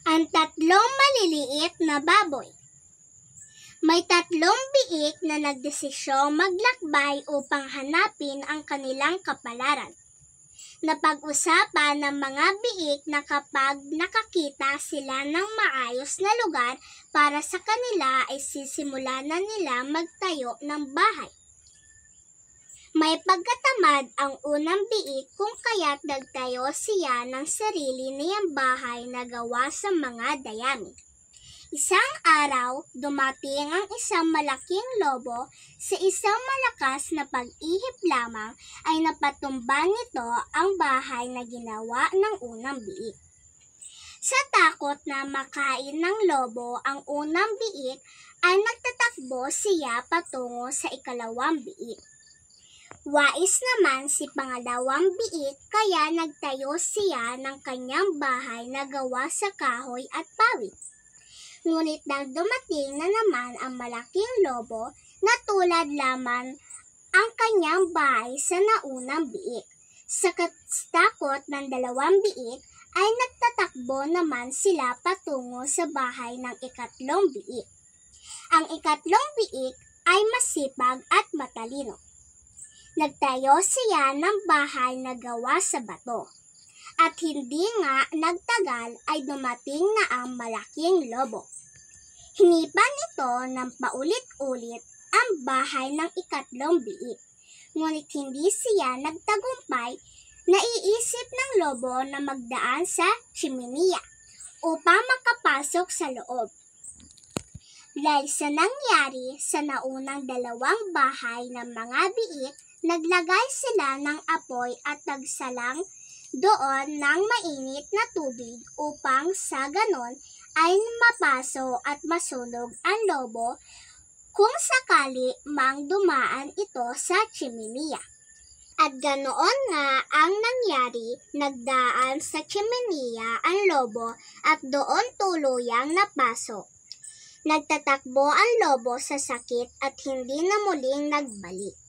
Ang tatlong maliliit na baboy. May tatlong biik na nagdesisyong maglakbay upang hanapin ang kanilang kapalaran. Napag-usapan ng mga biik na kapag nakakita sila ng maayos na lugar para sa kanila ay sisimulan na nila magtayo ng bahay. May pagkatamad ang unang biik kung kaya't nagtayo siya ng sarili niyang bahay na gawa sa mga dayami. Isang araw, dumating ang isang malaking lobo. Sa isang malakas na pag-ihip lamang ay napatumba nito ang bahay na ginawa ng unang biik. Sa takot na makain ng lobo ang unang biik ay nagtatakbo siya patungo sa ikalawang biik. Wais naman si pangalawang biik kaya nagtayo siya ng kanyang bahay na gawa sa kahoy at pawid. Ngunit nang dumating na naman ang malaking lobo, natulad lamang ang kanyang bahay sa naunang biik. Sa takot ng dalawang biik ay nagtatakbo naman sila patungo sa bahay ng ikatlong biik. Ang ikatlong biik ay masipag at matalino. Nagtayo siya ng bahay na gawa sa bato. At hindi nga nagtagal ay dumating na ang malaking lobo. Hinipan nito ng paulit-ulit ang bahay ng ikatlong biik. Ngunit hindi siya nagtagumpay. Naiisip ng lobo na magdaan sa tsimeniya upang makapasok sa loob. Dahil sa nangyari sa naunang dalawang bahay ng mga biik, naglagay sila ng apoy at nagsalang doon ng mainit na tubig upang sa ganon ay mapaso at masunog ang lobo kung sakali mang dumaan ito sa tsimeniya. At ganoon nga ang nangyari, nagdaan sa tsimeniya ang lobo at doon tuluyang napaso. Nagtatakbo ang lobo sa sakit at hindi na muling nagbalik.